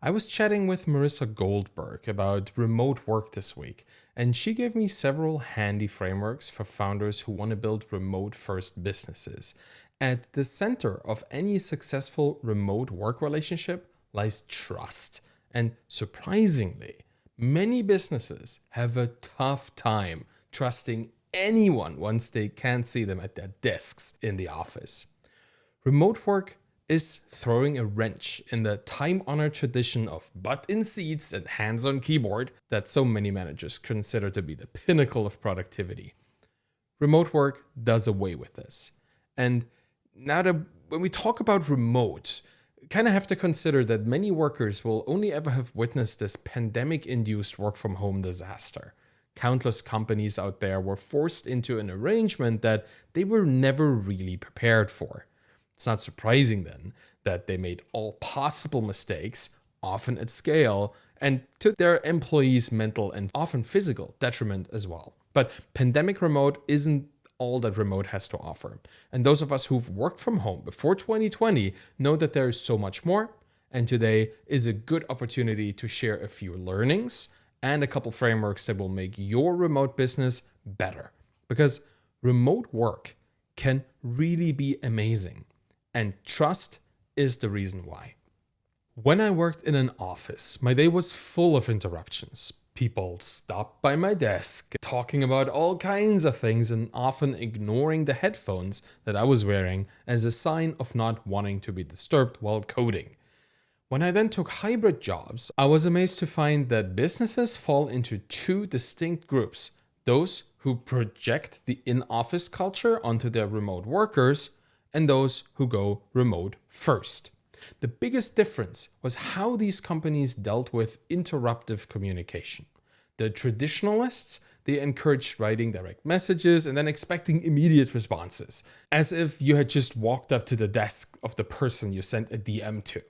I was chatting with Marissa Goldberg about remote work this week, and she gave me several handy frameworks for founders who want to build remote first businesses. At the center of any successful remote work relationship lies trust. And surprisingly, many businesses have a tough time trusting anyone once they can't see them at their desks in the office. Remote work is throwing a wrench in the time-honored tradition of butt in seats and hands on keyboard that so many managers consider to be the pinnacle of productivity. Remote work does away with this. And now that when we talk about remote, kind of have to consider that many workers will only ever have witnessed this pandemic-induced work from home disaster. Countless companies out there were forced into an arrangement that they were never really prepared for. It's not surprising then that they made all possible mistakes, often at scale, and to their employees' mental and often physical detriment as well. But pandemic remote isn't all that remote has to offer. And those of us who've worked from home before 2020 know that there is so much more. And today is a good opportunity to share a few learnings and a couple frameworks that will make your remote business better. Because remote work can really be amazing. And trust is the reason why. When I worked in an office, my day was full of interruptions. People stopped by my desk, talking about all kinds of things and often ignoring the headphones that I was wearing as a sign of not wanting to be disturbed while coding. When I then took hybrid jobs, I was amazed to find that businesses fall into two distinct groups: those who project the in-office culture onto their remote workers, and those who go remote first. The biggest difference was how these companies dealt with interruptive communication. The traditionalists, they encouraged writing direct messages and then expecting immediate responses, as if you had just walked up to the desk of the person you sent a DM to.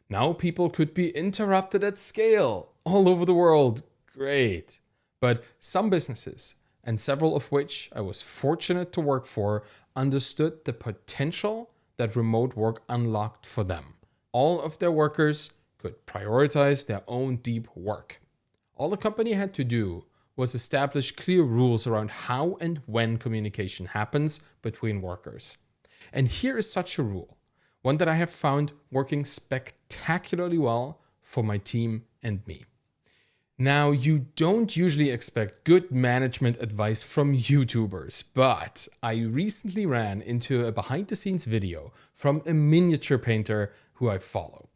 Now people could be interrupted at scale all over the world. Great. But some businesses, and several of which I was fortunate to work for, understood the potential that remote work unlocked for them. All of their workers could prioritize their own deep work. All the company had to do was establish clear rules around how and when communication happens between workers. And here is such a rule, one that I have found working spectacularly well for my team and me. Now, you don't usually expect good management advice from YouTubers, but I recently ran into a behind-the-scenes video from a miniature painter who I follow.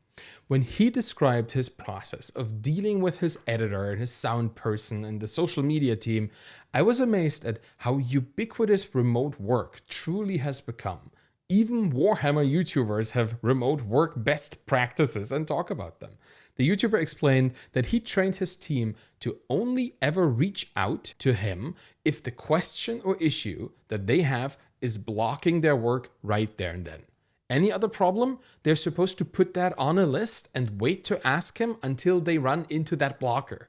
When he described his process of dealing with his editor and his sound person and the social media team, I was amazed at how ubiquitous remote work truly has become. Even Warhammer YouTubers have remote work best practices and talk about them. The YouTuber explained that he trained his team to only ever reach out to him if the question or issue that they have is blocking their work right there and then. Any other problem, they're supposed to put that on a list and wait to ask him until they run into that blocker.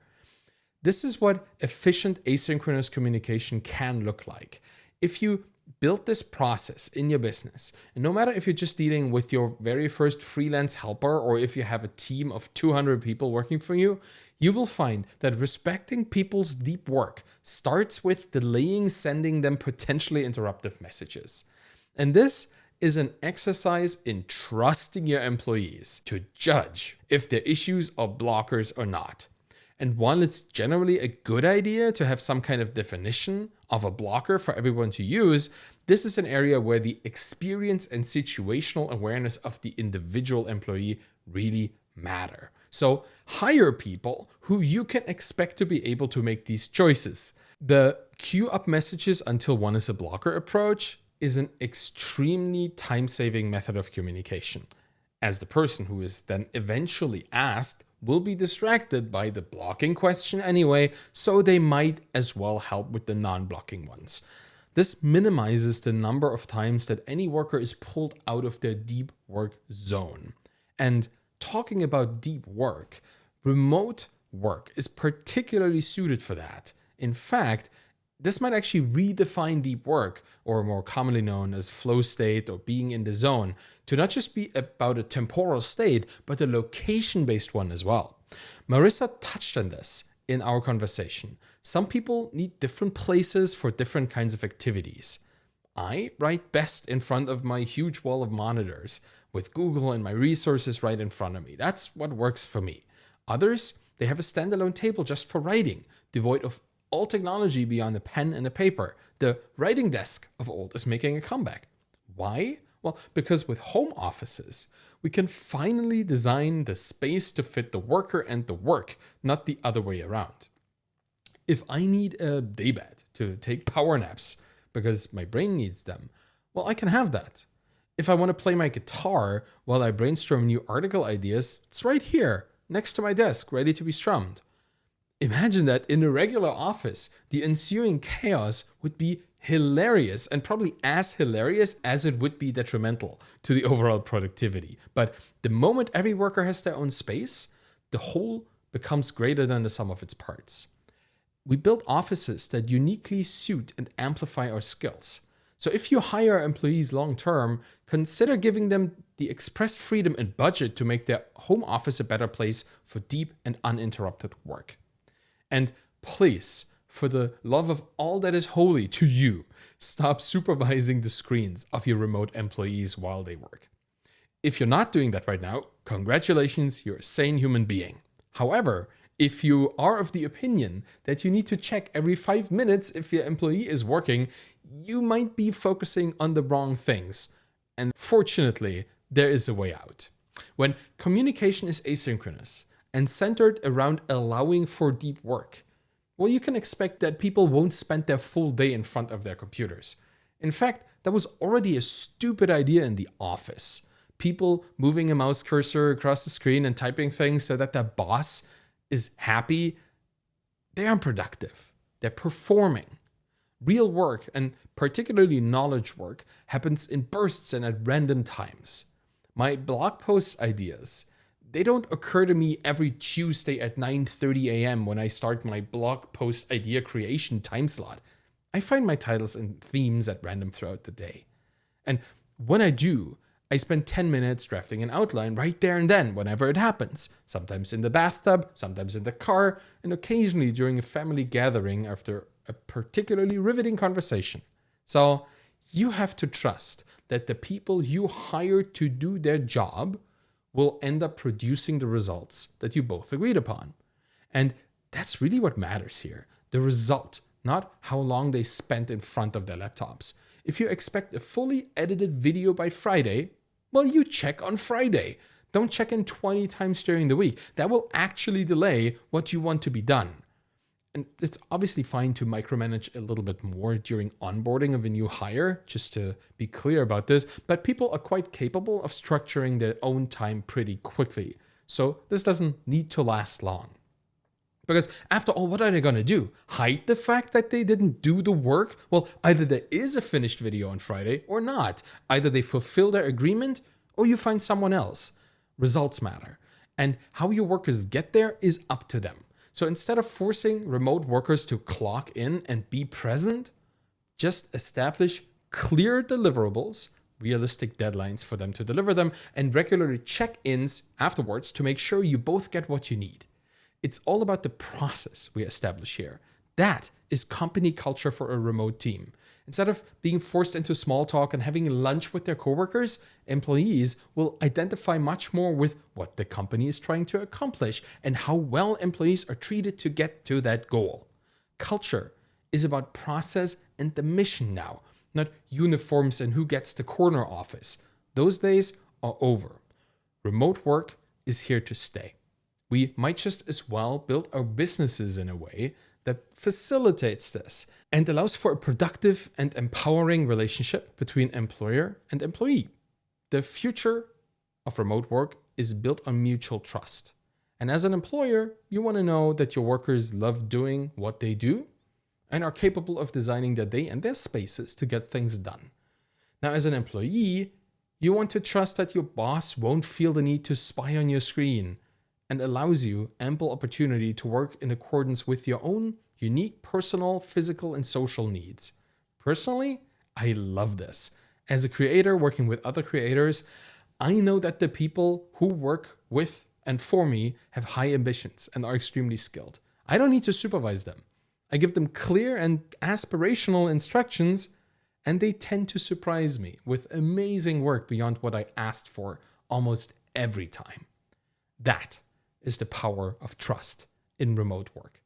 This is what efficient asynchronous communication can look like. If you build this process in your business, and no matter if you're just dealing with your very first freelance helper or if you have a team of 200 people working for you, you will find that respecting people's deep work starts with delaying sending them potentially interruptive messages. And this is an exercise in trusting your employees to judge if their issues are blockers or not. And while it's generally a good idea to have some kind of definition of a blocker for everyone to use, this is an area where the experience and situational awareness of the individual employee really matter. So hire people who you can expect to be able to make these choices. The queue up messages until one is a blocker approach is an extremely time-saving method of communication, as the person who is then eventually asked will be distracted by the blocking question anyway, so they might as well help with the non-blocking ones. This minimizes the number of times that any worker is pulled out of their deep work zone. And talking about deep work, remote work is particularly suited for that. In fact, This might actually redefine deep work, or more commonly known as flow state or being in the zone, to not just be about a temporal state, but a location based one as well. Marissa touched on this in our conversation. Some people need different places for different kinds of activities. I write best in front of my huge wall of monitors, with Google and my resources right in front of me. That's what works for me. Others, they have a standalone table just for writing, devoid of all technology beyond a pen and a paper. The writing desk of old is making a comeback. Why? Well, because with home offices, we can finally design the space to fit the worker and the work, not the other way around. If I need a daybed to take power naps because my brain needs them, well, I can have that. If I want to play my guitar while I brainstorm new article ideas, it's right here, next to my desk, ready to be strummed. Imagine that in a regular office, the ensuing chaos would be hilarious, and probably as hilarious as it would be detrimental to the overall productivity. But the moment every worker has their own space, the whole becomes greater than the sum of its parts. We build offices that uniquely suit and amplify our skills. So if you hire employees long term, consider giving them the expressed freedom and budget to make their home office a better place for deep and uninterrupted work. And please, for the love of all that is holy to you, stop supervising the screens of your remote employees while they work. If you're not doing that right now, congratulations, you're a sane human being. However, if you are of the opinion that you need to check every 5 minutes if your employee is working, you might be focusing on the wrong things. And fortunately, there is a way out. When communication is asynchronous and centered around allowing for deep work, well, you can expect that people won't spend their full day in front of their computers. In fact, that was already a stupid idea in the office. People moving a mouse cursor across the screen and typing things so that their boss is happy, they aren't productive. They're performing. Real work, and particularly knowledge work, happens in bursts and at random times. My blog post ideas, they don't occur to me every Tuesday at 9:30 a.m. when I start my blog post idea creation time slot. I find my titles and themes at random throughout the day. And when I do, I spend 10 minutes drafting an outline right there and then, whenever it happens. Sometimes in the bathtub, sometimes in the car, and occasionally during a family gathering after a particularly riveting conversation. So you have to trust that the people you hire to do their job will end up producing the results that you both agreed upon. And that's really what matters here. The result, not how long they spent in front of their laptops. If you expect a fully edited video by Friday, well, you check on Friday. Don't check in 20 times during the week. That will actually delay what you want to be done. And it's obviously fine to micromanage a little bit more during onboarding of a new hire, just to be clear about this, but people are quite capable of structuring their own time pretty quickly. So this doesn't need to last long. Because after all, what are they going to do? Hide the fact that they didn't do the work? Well, either there is a finished video on Friday or not. Either they fulfill their agreement or you find someone else. Results matter. And how your workers get there is up to them. So instead of forcing remote workers to clock in and be present, just establish clear deliverables, realistic deadlines for them to deliver them, and regular check-ins afterwards to make sure you both get what you need. It's all about the process we establish here. That is company culture for a remote team. Instead of being forced into small talk and having lunch with their coworkers, employees will identify much more with what the company is trying to accomplish and how well employees are treated to get to that goal. Culture is about process and the mission now, not uniforms and who gets the corner office. Those days are over. Remote work is here to stay. We might just as well build our businesses in a way that facilitates this and allows for a productive and empowering relationship between employer and employee. The future of remote work is built on mutual trust. And as an employer, you want to know that your workers love doing what they do and are capable of designing their day and their spaces to get things done. Now, as an employee, you want to trust that your boss won't feel the need to spy on your screen and allows you ample opportunity to work in accordance with your own unique personal, physical, and social needs. Personally, I love this. As a creator working with other creators, I know that the people who work with and for me have high ambitions and are extremely skilled. I don't need to supervise them. I give them clear and aspirational instructions, and they tend to surprise me with amazing work beyond what I asked for almost every time. That is the power of trust in remote work.